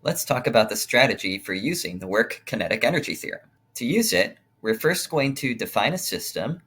Let's talk about the strategy for using the work kinetic energy theorem. To use it, we're first going to define a system,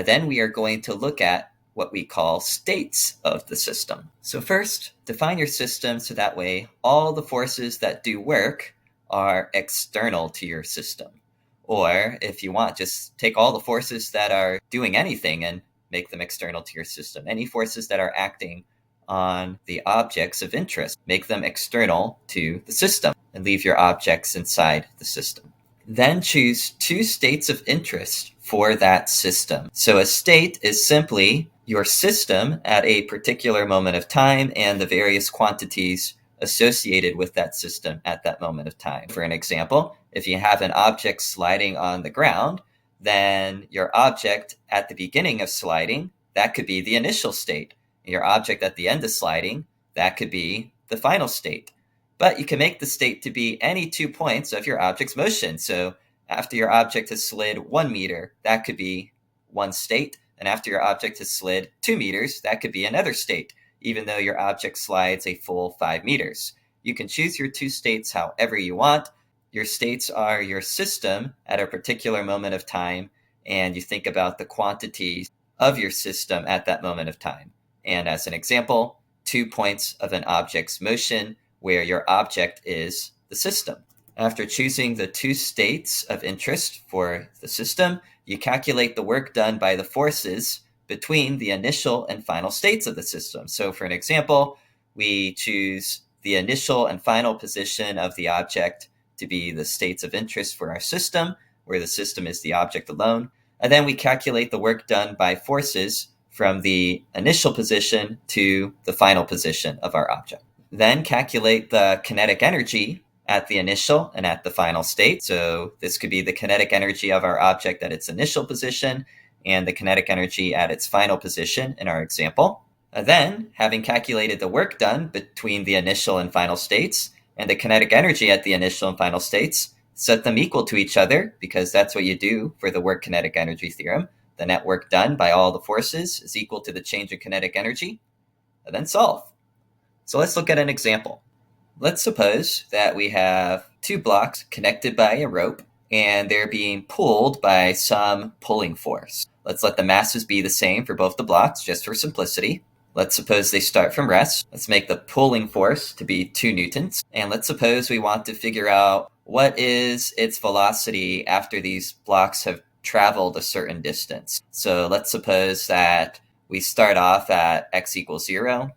then we are going to look at what we call states of the system. So first, define your system so that way all the forces that do work are external to your system. Or if you want, just take all the forces that are doing anything and make them external to your system. Any forces that are acting on the objects of interest, make them external to the system and leave your objects inside the system. Then choose two states of interest for that system. So a state is simply your system at a particular moment of time and the various quantities associated with that system at that moment of time. For an example, if you have an object sliding on the ground, then your object at the beginning of sliding, that could be the initial state. Your object at the end of sliding, that could be the final state. But you can make the state to be any 2 points of your object's motion. So after your object has slid 1 meter, that could be one state. And after your object has slid 2 meters, that could be another state, even though your object slides a full 5 meters. You can choose your 2 states however you want. Your states are your system at a particular moment of time, and you think about the quantities of your system at that moment of time. And as an example, 2 points of an object's motion where your object is the system. After choosing the 2 states of interest for the system, you calculate the work done by the forces between the initial and final states of the system. So for an example, we choose the initial and final position of the object to be the states of interest for our system, where the system is the object alone. And then we calculate the work done by forces from the initial position to the final position of our object. Then calculate the kinetic energy at the initial and at the final state. So this could be the kinetic energy of our object at its initial position and the kinetic energy at its final position in our example. And then, having calculated the work done between the initial and final states and the kinetic energy at the initial and final states, set them equal to each other, because that's what you do for the work kinetic energy theorem. The net work done by all the forces is equal to the change in kinetic energy, and then solve. So let's look at an example. Let's suppose that we have 2 blocks connected by a rope, and they're being pulled by some pulling force. Let's let the masses be the same for both the blocks, just for simplicity. Let's suppose they start from rest. Let's make the pulling force to be 2 newtons. And let's suppose we want to figure out what is its velocity after these blocks have traveled a certain distance. So let's suppose that we start off at x equals 0,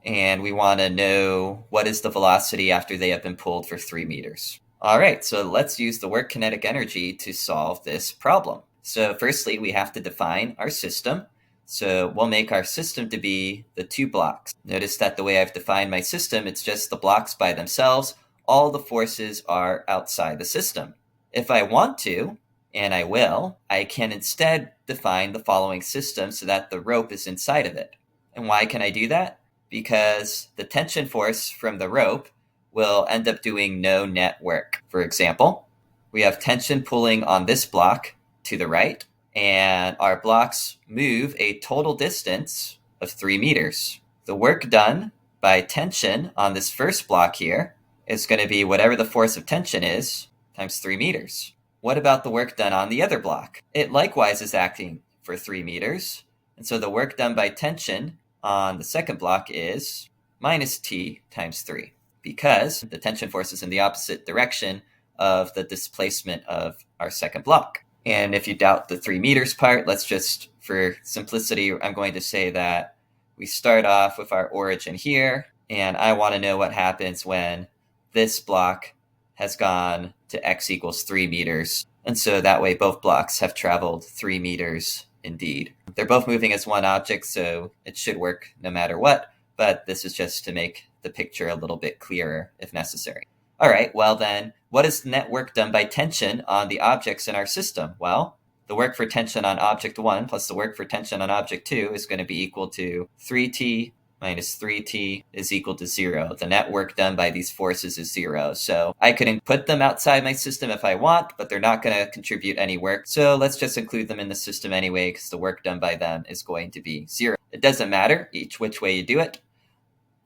and we want to know what is the velocity after they have been pulled for 3 meters. All right, so let's use the work kinetic energy to solve this problem. So firstly, we have to define our system. So we'll make our system to be the 2 blocks. Notice that the way I've defined my system, it's just the blocks by themselves. All the forces are outside the system. If I want to, and I will, I can instead define the following system so that the rope is inside of it. And why can I do that? Because the tension force from the rope will end up doing no net work. For example, we have tension pulling on this block to the right, and our blocks move a total distance of 3 meters. The work done by tension on this first block here is going to be whatever the force of tension is times 3 meters. What about the work done on the other block? It likewise is acting for 3 meters, and so the work done by tension on the second block is minus t times 3, because the tension force is in the opposite direction of the displacement of our second block. And if you doubt the 3 meters part, let's just, for simplicity, I'm going to say that we start off with our origin here, and I want to know what happens when this block has gone to x equals 3 meters. And so that way both blocks have traveled 3 meters indeed. They're both moving as one object, so it should work no matter what, but this is just to make the picture a little bit clearer if necessary. All right, well then, what is the net work done by tension on the objects in our system? Well, the work for tension on object 1 plus the work for tension on object 2 is going to be equal to 3t minus 3t is equal to 0. The net work done by these forces is 0. So I could put them outside my system if I want, but they're not going to contribute any work. So let's just include them in the system anyway, because the work done by them is going to be 0. It doesn't matter which way you do it,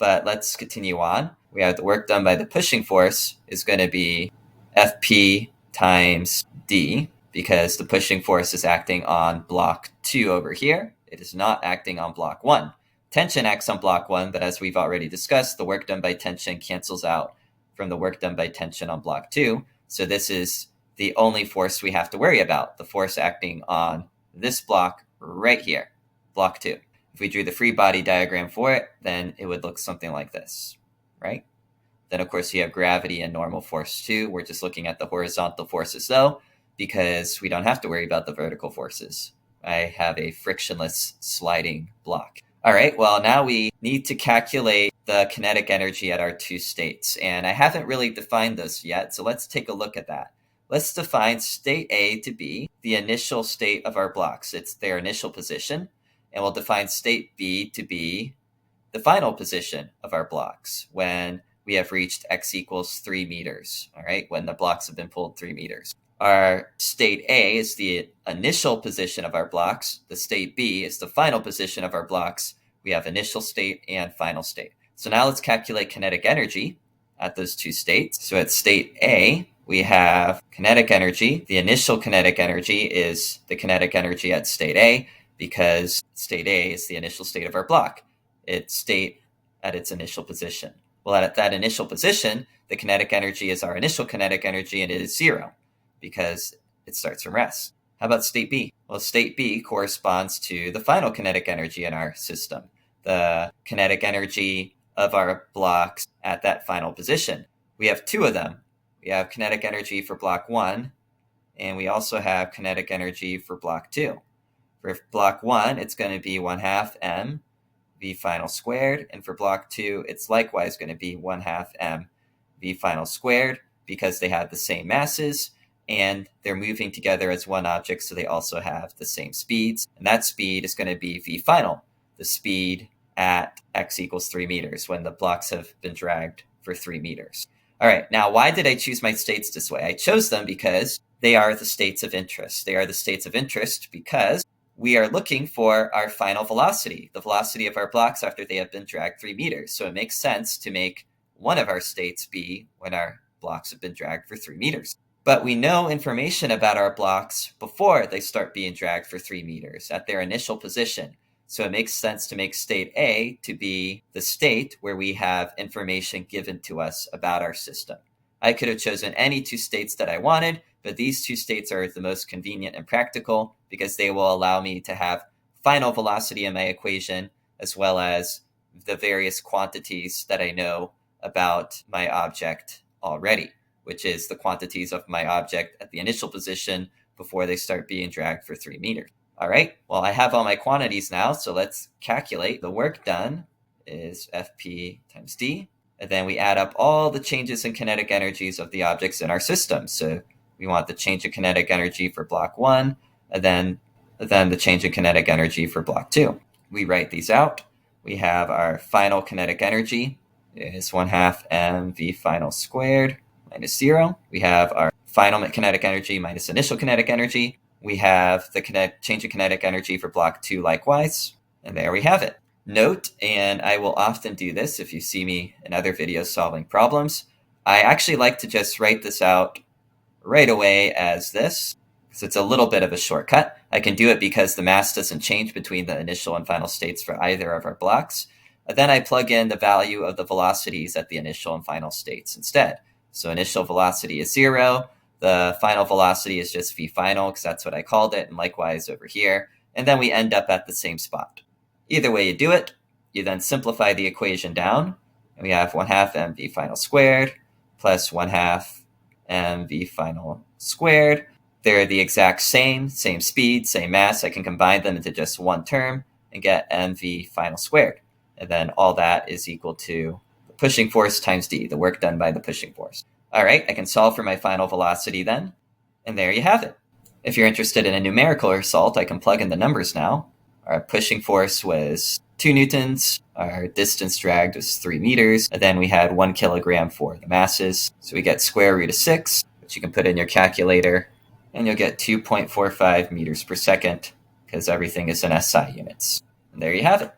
but let's continue on. We have the work done by the pushing force is going to be Fp times d, because the pushing force is acting on block 2 over here. It is not acting on block 1. Tension acts on block 1, but as we've already discussed, the work done by tension cancels out from the work done by tension on block 2. So this is the only force we have to worry about, the force acting on this block right here, block 2. If we drew the free body diagram for it, then it would look something like this, right? Then, of course, you have gravity and normal force too. We're just looking at the horizontal forces, though, because we don't have to worry about the vertical forces. I have a frictionless sliding block. All right, well, now we need to calculate the kinetic energy at our two states, and I haven't really defined this yet, so let's take a look at that. Let's define state A to be the initial state of our blocks. It's their initial position, and we'll define state B to be the final position of our blocks when we have reached x equals 3 meters, all right, when the blocks have been pulled 3 meters. Our state A is the initial position of our blocks. The state B is the final position of our blocks. We have initial state and final state. So now let's calculate kinetic energy at those two states. So at state A, we have kinetic energy. The initial kinetic energy is the kinetic energy at state A, because state A is the initial state of our block. It's state at its initial position. Well, at that initial position, the kinetic energy is our initial kinetic energy, and it is 0 because it starts from rest. How about state B? Well, state B corresponds to the final kinetic energy in our system, the kinetic energy of our blocks at that final position. We have two of them. We have kinetic energy for block 1, and we also have kinetic energy for block 2. For block 1, it's going to be 1/2 m v final squared, and for block 2, it's likewise going to be 1/2 m v final squared, because they have the same masses and they're moving together as one object, so they also have the same speeds, and that speed is going to be v final, the speed at x equals 3 meters when the blocks have been dragged for 3 meters. All right, now why did I choose my states this way? I chose them because they are the states of interest. They are the states of interest because we are looking for our final velocity, the velocity of our blocks after they have been dragged 3 meters. So it makes sense to make one of our states be when our blocks have been dragged for 3 meters. But we know information about our blocks before they start being dragged for 3 meters at their initial position. So it makes sense to make state A to be the state where we have information given to us about our system. I could have chosen any two states that I wanted, but these two states are the most convenient and practical because they will allow me to have final velocity in my equation, as well as the various quantities that I know about my object already, which is the quantities of my object at the initial position before they start being dragged for 3 meters. All right, well, I have all my quantities now, so let's calculate. The work done is Fp times d, and then we add up all the changes in kinetic energies of the objects in our system. So we want the change in kinetic energy for block 1, and then the change in kinetic energy for block 2. We write these out. We have our final kinetic energy is 1/2 m v final squared minus 0. We have our final kinetic energy minus initial kinetic energy. We have the change in kinetic energy for block 2 likewise, and there we have it. Note, and I will often do this if you see me in other videos solving problems, I actually like to just write this out right away as this, because it's a little bit of a shortcut. I can do it because the mass doesn't change between the initial and final states for either of our blocks. Then I plug in the value of the velocities at the initial and final states instead. So initial velocity is 0. The final velocity is just v final, because that's what I called it, and likewise over here. And then we end up at the same spot. Either way you do it, you then simplify the equation down, and we have 1/2 m v final squared plus 1/2 m v final squared. They're the exact same speed, same mass. I can combine them into just one term and get mv final squared. And then all that is equal to the pushing force times d, the work done by the pushing force. All right, I can solve for my final velocity then, and there you have it. If you're interested in a numerical result, I can plug in the numbers now. Our pushing force was 2 newtons, our distance dragged was 3 meters, and then we had 1 kilogram for the masses. So we get square root of 6, which you can put in your calculator, and you'll get 2.45 meters per second, because everything is in SI units. And there you have it.